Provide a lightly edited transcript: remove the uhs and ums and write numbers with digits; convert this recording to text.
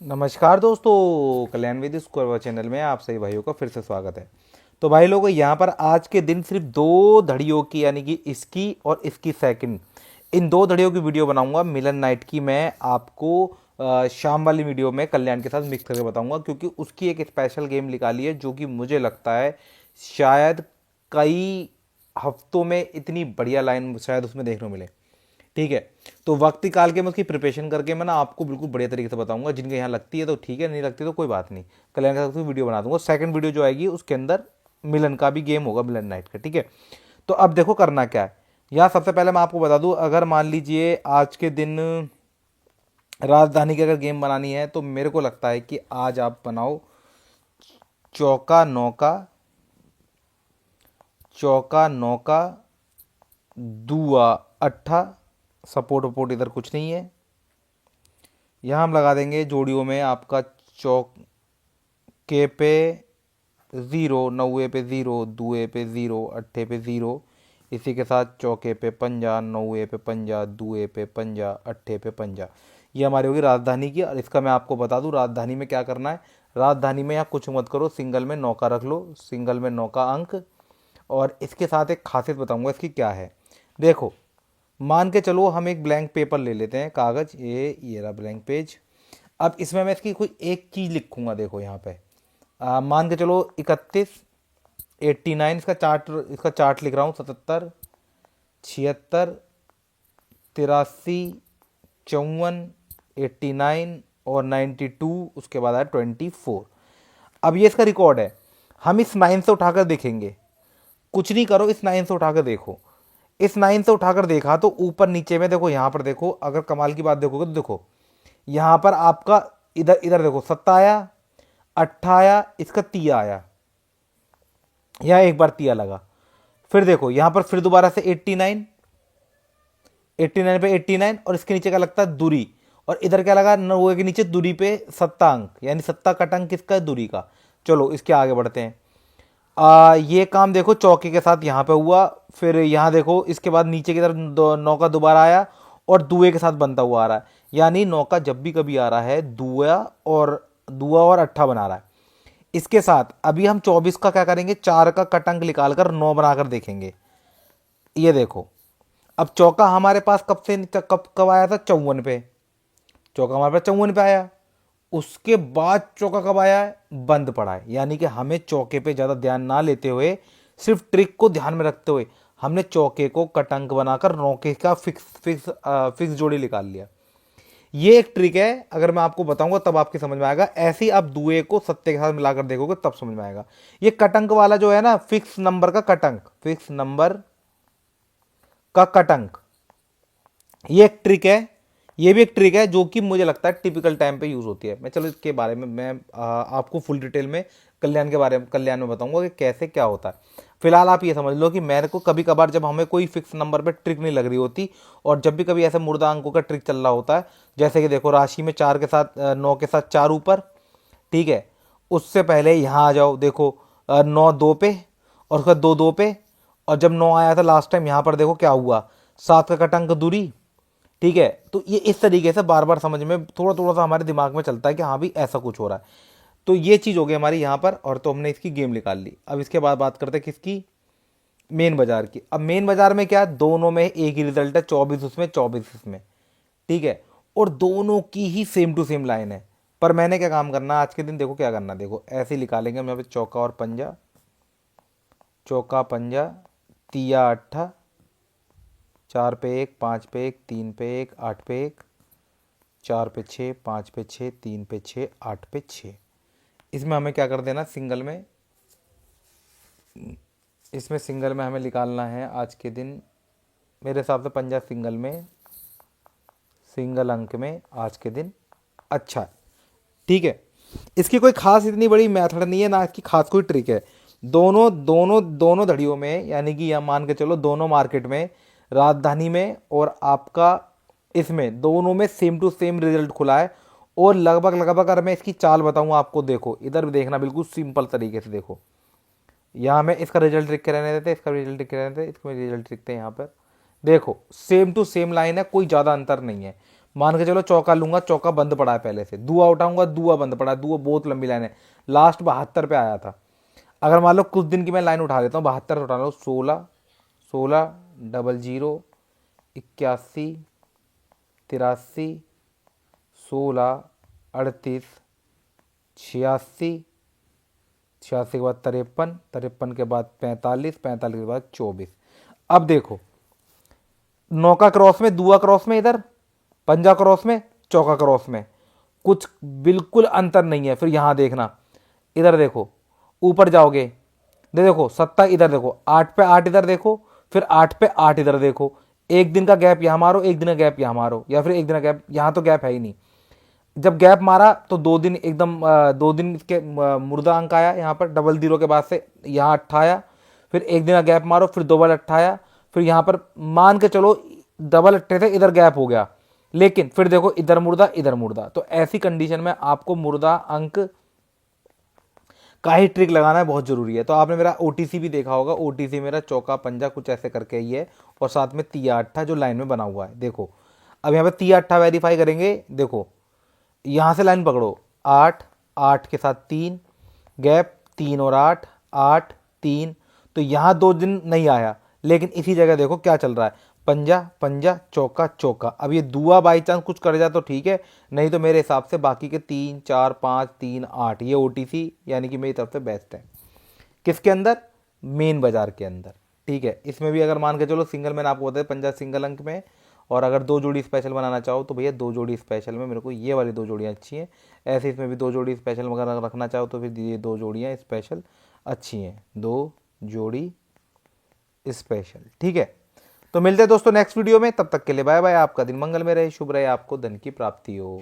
नमस्कार दोस्तों, कल्याण with score channel में आप सभी भाइयों का फिर से स्वागत है। तो भाई लोगों, यहाँ पर आज के दिन सिर्फ दो धड़ियों की यानी कि इसकी और इसकी सेकंड, इन दो धड़ियों की वीडियो बनाऊंगा। मिलन नाइट की मैं आपको शाम वाली वीडियो में कल्याण के साथ मिक्स करके बताऊंगा, क्योंकि उसकी एक स्पेशल गेम निकाली है जो कि मुझे लगता है शायद कई हफ्तों में इतनी बढ़िया लाइन शायद उसमें देखने को मिले। ठीक है, तो वक्त निकाल के मैं उसकी प्रिपरेशन करके मैं ना आपको बिल्कुल बढ़िया तरीके से बताऊंगा। जिनके यहाँ लगती है तो ठीक है, नहीं लगती तो कोई बात नहीं, कल्याण के साथ वीडियो बना दूंगा। सेकंड वीडियो जो आएगी उसके अंदर मिलन का भी गेम होगा, मिलन नाइट का। ठीक है, तो अब देखो करना क्या है। यहाँ सबसे पहले मैं आपको बता दूं, अगर मान लीजिए आज के दिन राजधानी की अगर गेम बनानी है तो मेरे को लगता है कि आज आप बनाओ चौका नौका, चौका नौका, दुआ अट्ठा। सपोर्ट वपोर्ट इधर कुछ नहीं है। यहाँ हम लगा देंगे जोड़ियों में आपका चौके पे ज़ीरो, नौवे पे ज़ीरो, दुए पे ज़ीरो, अट्ठे पे ज़ीरो। इसी के साथ चौके पे पंजा, नौवे पे पंजा, दुए पे पंजा, अट्ठे पे पंजा। ये हमारी होगी राजधानी की। और इसका मैं आपको बता दूं राजधानी में क्या करना है। राजधानी में यहाँ कुछ मत करो, सिंगल में नौका रख लो, सिंगल में नौका अंक। और इसके साथ एक खासियत बताऊंगा इसकी क्या है। देखो, मान के चलो हम एक ब्लैंक पेपर ले लेते हैं, कागज़, ये रहा ब्लैंक पेज। अब इसमें मैं इसकी कोई एक चीज़ लिखूंगा। देखो यहाँ पे मान के चलो 31, 89, इसका चार्ट लिख रहा हूँ। 77, 76, 83, 54, 89 और 92, उसके बाद आया 24। अब ये इसका रिकॉर्ड है। हम इस 9 से उठाकर देखेंगे। कुछ नहीं करो, इस 9 से उठाकर देखो। इस 9 से उठाकर देखा तो ऊपर नीचे में देखो, यहाँ पर देखो, अगर कमाल की बात देखोगे तो देखो यहाँ पर आपका इधर इधर देखो, सत्ता आया, अट्ठा आया, इसका तिया आया, यहाँ एक बार तिया लगा। फिर देखो यहाँ पर फिर दोबारा से 89, 89 पे 89, और इसके नीचे क्या लगता है, दूरी। और इधर क्या लगा, नौवे के नीचे दूरी पे सत्ता अंक, यानी सत्ता कट अंक किसका है, दूरी का। चलो इसके आगे बढ़ते हैं। ये काम देखो चौके के साथ यहाँ पे हुआ। फिर यहाँ देखो इसके बाद नीचे की तरफ नौका दोबारा आया और दुए के साथ बनता हुआ आ रहा है। यानी नौका जब भी कभी आ रहा है दुआ और अट्ठा बना रहा है। इसके साथ अभी हम 24 का क्या करेंगे, 4 का कट अंक निकाल कर 9 बनाकर देखेंगे। ये देखो, अब चौका हमारे पास कब से कब कब आया था, 54 पे। चौका हमारे पास 54 पे आया। उसके बाद चौका कब आया है, बंद पड़ा है। यानी कि हमें चौके पे ज़्यादा ध्यान ना लेते हुए, सिर्फ ट्रिक को ध्यान में रखते हुए हमने चौके को कट अंक बनाकर नौके का फिक्स जोड़ी निकाल लिया। ये एक ट्रिक है, अगर मैं आपको बताऊंगा तब आपकी समझ में आएगा। ऐसे ही आप दुए को सत्ते के साथ मिलाकर देखोगे तब समझ में आएगा। ये कट अंक वाला जो है ना, फिक्स नंबर का कट अंक, फिक्स नंबर का कट अंक, ये एक ट्रिक है। ये भी एक ट्रिक है जो कि मुझे लगता है टिपिकल टाइम पे यूज होती है। मैं चलो इसके बारे में मैं आपको फुल डिटेल में कल्याण में बताऊंगा कि कैसे क्या होता है। फिलहाल आप ये समझ लो कि मेरे को कभी कभार जब हमें कोई फिक्स नंबर पे ट्रिक नहीं लग रही होती, और जब भी कभी ऐसे मुर्दा अंकों का ट्रिक चल रहा होता है, जैसे कि देखो राशि में 4 के साथ 9 के साथ 4 ऊपर, ठीक है, उससे पहले यहाँ आ जाओ, देखो 9 2 पे, और उसका 2 2 पे। और जब 9 आया था लास्ट टाइम, यहाँ पर देखो क्या हुआ, 7 का कट अंक दूरी। ठीक है, तो ये इस तरीके से बार बार समझ में थोड़ा थोड़ा सा हमारे दिमाग में चलता है कि हाँ भी ऐसा कुछ हो रहा है। तो ये चीज़ हो गई हमारी यहाँ पर, और तो हमने इसकी गेम निकाल ली। अब इसके बाद बात करते हैं किसकी, मेन बाजार की। अब मेन बाजार में क्या, दोनों में एक ही रिजल्ट है, 24 उसमें 24 इसमें। ठीक है, और दोनों की ही सेम टू सेम लाइन है। पर मैंने क्या काम करना आज के दिन, देखो क्या करना, देखो ऐसे ही निकालेंगे हम यहाँ पे चौका और पंजा, चौका पंजा, तिया अट्ठा, 4 पे 1, 5 पे 1, 3 पे 1, 8 पे 1, 4 पे 6, 5 पे 6, 3 पे 6, 8 पे 6। इसमें हमें क्या कर देना, सिंगल में, इसमें सिंगल में हमें निकालना है आज के दिन। मेरे हिसाब से पंजा सिंगल में, सिंगल अंक में आज के दिन अच्छा है। ठीक है, इसकी कोई खास इतनी बड़ी मेथड नहीं है ना, इसकी खास कोई ट्रिक है। दोनों दोनों दोनों धड़ियों में, यानी कि यह मान के चलो दोनों मार्केट में, राजधानी में और आपका इसमें, दोनों में सेम टू सेम रिजल्ट खुला है। और लगभग लगभग अगर मैं इसकी चाल बताऊं आपको, देखो इधर भी देखना, बिल्कुल सिंपल तरीके से देखो। यहाँ में इसका रिजल्ट लिख के रहने देते, इसका रिजल्ट लिख के रहने देते, इसमें रिजल्ट लिखते हैं यहाँ पर। देखो सेम टू सेम लाइन है, कोई ज़्यादा अंतर नहीं है। मान के चलो चौका लूंगा, चौका बंद पड़ा है पहले से, दुआ उठाऊंगा, दुआ बंद पड़ा है, दुआ बहुत लंबी लाइन है, लास्ट 72 पे आया था। अगर मान लो कुछ दिन की मैं लाइन उठा लेता हूँ, 72 उठा लो, 16, 16, 00, 81, 83, 16, 38, 86, 86 के बाद 53, 53 के बाद 45, 45 के बाद 24। अब देखो, नौका क्रॉस में, दुआ क्रॉस में, इधर पंजा क्रॉस में, चौका क्रॉस में, कुछ बिल्कुल अंतर नहीं है। फिर यहां देखना, इधर देखो, ऊपर जाओगे, देखो सत्ता, इधर देखो 8 पे 8, इधर देखो, फिर 8 पे 8 इधर देखो। एक दिन का गैप यहां मारो, एक दिन का गैप यहां मारो, या फिर एक दिन का गैप, यहां तो गैप है ही नहीं। जब गैप मारा तो 2 दिन एकदम 2 दिन के मुर्दा अंक आया यहाँ पर, डबल जीरो के बाद से यहाँ अट्ठा आया, फिर एक दिन का गैप मारो, फिर डबल अट्ठा आया, फिर यहाँ पर मान के चलो डबल अट्ठे थे, इधर गैप हो गया, लेकिन फिर देखो इधर मुर्दा इधर मुर्दा। तो ऐसी कंडीशन में आपको मुर्दा अंक का ही ट्रिक लगाना है, बहुत जरूरी है। तो आपने मेरा ओटीसी भी देखा होगा, ओटीसी मेरा चौका पंजा कुछ ऐसे करके ही है, और साथ में तिया अट्ठा जो लाइन में बना हुआ है। देखो अब यहाँ पे तिया अट्ठा वेरीफाई करेंगे, देखो यहां से लाइन पकड़ो, 8, 8 के साथ 3 गैप, 3 और 8, 8, 3, तो यहां 2 दिन नहीं आया, लेकिन इसी जगह देखो क्या चल रहा है, पंजा पंजा चौका चौका। अब ये दुआ बाई चांस कुछ कर जाए तो ठीक है, नहीं तो मेरे हिसाब से बाकी के 3, 4, 5, 3, 8 ये ओटीसी यानी कि मेरी तरफ से बेस्ट है। किसके अंदर? मेन बाजार के अंदर। ठीक है, इसमें भी अगर मान के चलो सिंगल, मैंने आपको बताया पंजा सिंगल अंक में, और अगर 2 जोड़ी स्पेशल बनाना चाहो तो भैया 2 जोड़ी स्पेशल में मेरे को ये वाली 2 जोड़ियाँ अच्छी हैं। ऐसे इसमें भी 2 जोड़ी स्पेशल अगर रखना चाहो तो फिर ये 2 जोड़ियाँ स्पेशल अच्छी हैं, 2 जोड़ी स्पेशल। ठीक है, तो मिलते हैं दोस्तों नेक्स्ट वीडियो में, तब तक के लिए बाय बाय। आपका दिन मंगल में रहे, शुभ रहे, आपको धन की प्राप्ति हो।